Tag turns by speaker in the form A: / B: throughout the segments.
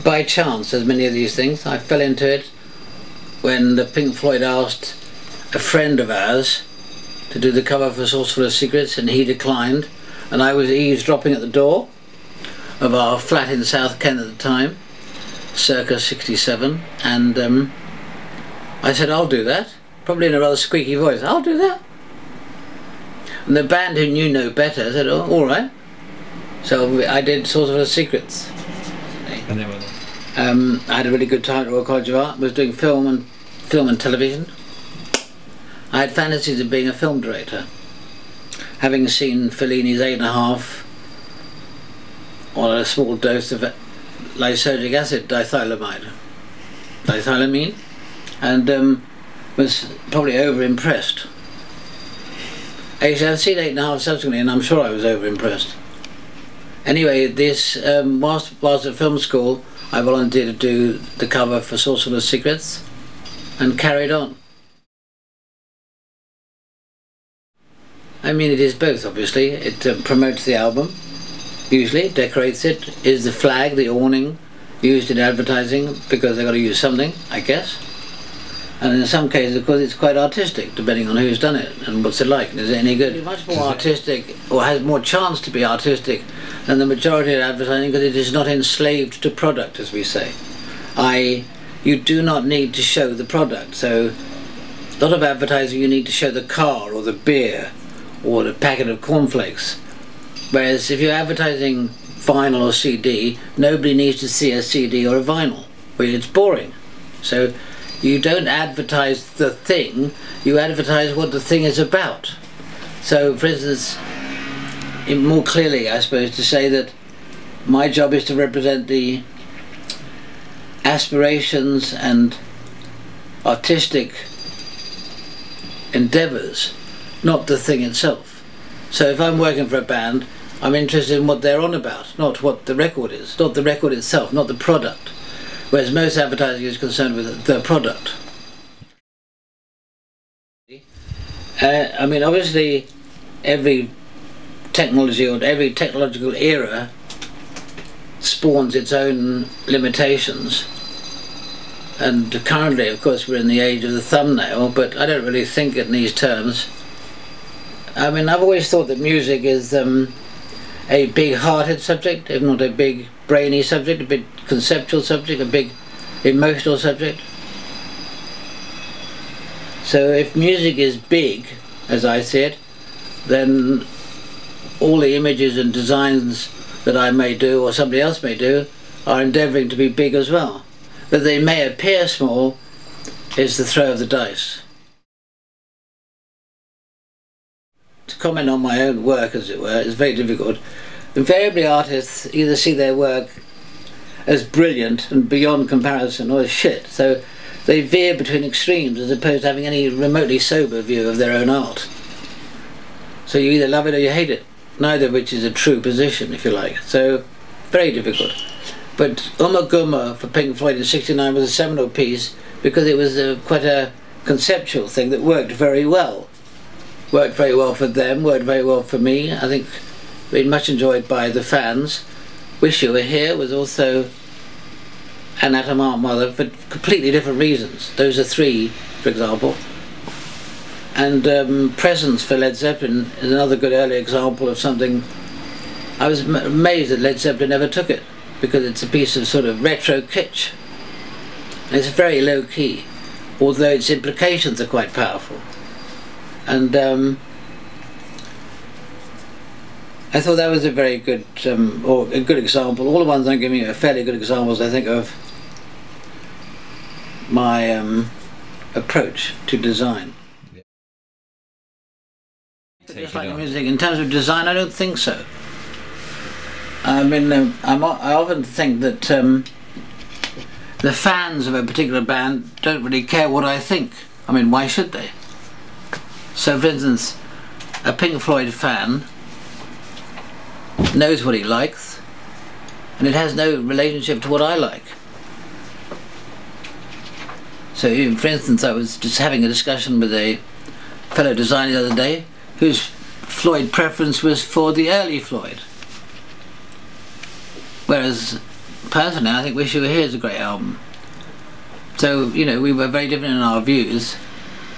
A: By chance, as many of these things, I fell into it when the Pink Floyd asked a friend of ours to do the cover for Saucerful of Secrets, and he declined, and I was eavesdropping at the door of our flat in South Kent at the time, circa 67, and I said, I'll do that, probably in a rather squeaky voice, I'll do that. And the band, who knew no better, said, oh, all right. So I did Saucerful of Secrets.
B: And they were
A: I had a really good time at Royal College of Art, was doing film and television. I had fantasies of being a film director, having seen Fellini's 8.5 on a small dose of lysergic acid, dithylamine, and was probably over-impressed. Actually, I've seen 8.5 subsequently, and I'm sure I was over-impressed. Anyway, this whilst at film school, I volunteered to do the cover for Saucerful of Secrets, and carried on. I mean, it is both, obviously. It promotes the album, usually, decorates it, is the flag, the awning, used in advertising, because they've got to use something, I guess. And in some cases, of course, it's quite artistic, depending on who's done it and what's it like, and is it any good. It's much more artistic, or has more chance to be artistic, than the majority of advertising, because it is not enslaved to product, as we say. You do not need to show the product. So a lot of advertising, you need to show the car or the beer or the packet of cornflakes. Whereas if you're advertising vinyl or CD, nobody needs to see a CD or a vinyl. Well, it's boring. So you don't advertise the thing, you advertise what the thing is about. So, for instance, more clearly, I suppose, to say that my job is to represent the aspirations and artistic endeavours, not the thing itself. So if I'm working for a band, I'm interested in what they're on about, not what the record is, not the record itself, not the product. Whereas most advertising is concerned with the product. I mean, obviously, every technology or every technological era spawns its own limitations. And currently, of course, we're in the age of the thumbnail, but I don't really think in these terms. I mean, I've always thought that music is a big-hearted subject, if not a big brainy subject, a big conceptual subject, a big emotional subject. So if music is big, as I see it, then all the images and designs that I may do or somebody else may do are endeavouring to be big as well. But they may appear small is the throw of the dice. To comment on my own work, as it were, is very difficult. Invariably artists either see their work as brilliant and beyond comparison or as shit, so they veer between extremes as opposed to having any remotely sober view of their own art. So you either love it or you hate it, neither of which is a true position, if you like. So, very difficult. But Guma for Pink Floyd in '69 was a seminal piece because it was quite a conceptual thing that worked very well. Worked very well for them, worked very well for me. I think been much enjoyed by the fans. Wish You Were Here was also an Atom Art Mother for completely different reasons. Those are three, for example. And Presence for Led Zeppelin is another good early example of something. I was amazed that Led Zeppelin never took it, because it's a piece of sort of retro kitsch. It's very low key, although its implications are quite powerful. And I thought that was a very good, or a good example. All the ones I'm giving you are fairly good examples, I think, of my approach to design. Just like music, in terms of design, I don't think so. I mean, I often think that the fans of a particular band don't really care what I think. I mean, why should they? So, for instance, a Pink Floyd fan knows what he likes, and it has no relationship to what I like. So, for instance, I was just having a discussion with a fellow designer the other day whose Floyd preference was for the early Floyd. Whereas, personally, I think Wish You Were Here is a great album. So, you know, we were very different in our views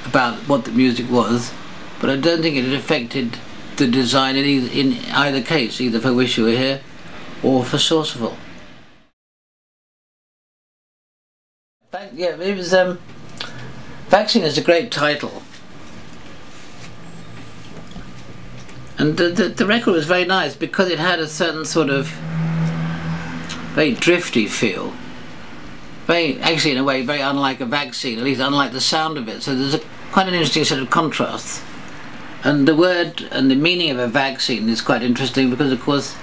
A: about what the music was, but I don't think it had affected the design in either case, either for Wish You Were Here or for Saucerful. Yeah, it was, Vaccine is a great title. And the record was very nice because it had a certain sort of very drifty feel. Very, actually in a way, very unlike a Vaccine, at least unlike the sound of it. So there's quite an interesting set of contrasts. And the word and the meaning of a vaccine is quite interesting because, of course,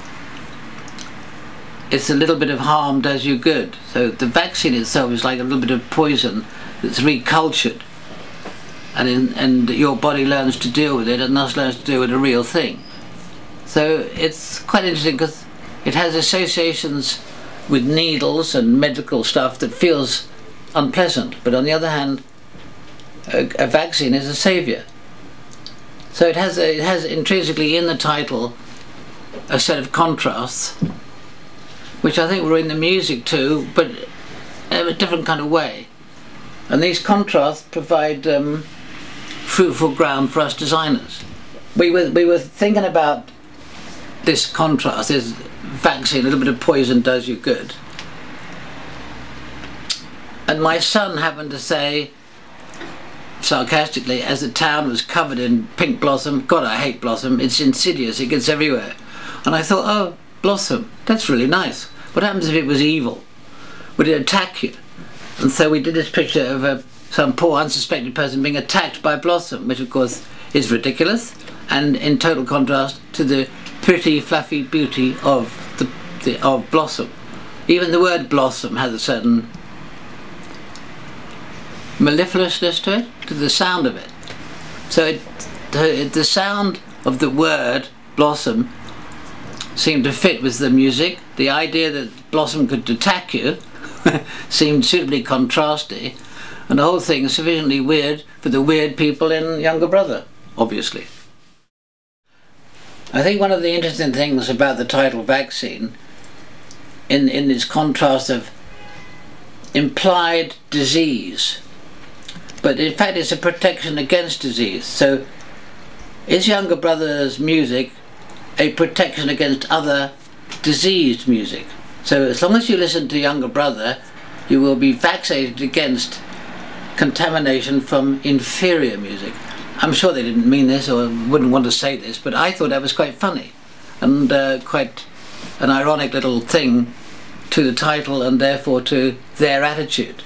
A: it's a little bit of harm does you good. So the vaccine itself is like a little bit of poison that's recultured. And your body learns to deal with it and thus learns to deal with a real thing. So it's quite interesting because it has associations with needles and medical stuff that feels unpleasant, but on the other hand, a vaccine is a saviour. So it has intrinsically in the title a set of contrasts, which I think were in the music too, but in a different kind of way. And these contrasts provide fruitful ground for us designers. We were thinking about this contrast, this vaccine, a little bit of poison does you good. And my son happened to say, sarcastically, as the town was covered in pink blossom, God, I hate blossom, it's insidious, it gets everywhere. And I thought, oh, blossom, that's really nice. What happens if it was evil? Would it attack you? And so we did this picture of some poor unsuspected person being attacked by blossom, which of course is ridiculous and in total contrast to the pretty fluffy beauty of blossom. Even the word blossom has a certain mellifluousness to it, to the sound of it. So the sound of the word blossom seemed to fit with the music. The idea that blossom could attack you seemed suitably contrasty, and the whole thing is sufficiently weird for the weird people in Younger Brother, obviously. I think one of the interesting things about the title Vaccine, in this contrast of implied disease, but in fact it's a protection against disease. So is Younger Brother's music a protection against other diseased music? So as long as you listen to Younger Brother, you will be vaccinated against contamination from inferior music. I'm sure they didn't mean this or wouldn't want to say this, but I thought that was quite funny and quite an ironic little thing to the title and therefore to their attitude,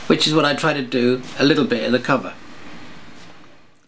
A: which is what I try to do a little bit in the cover.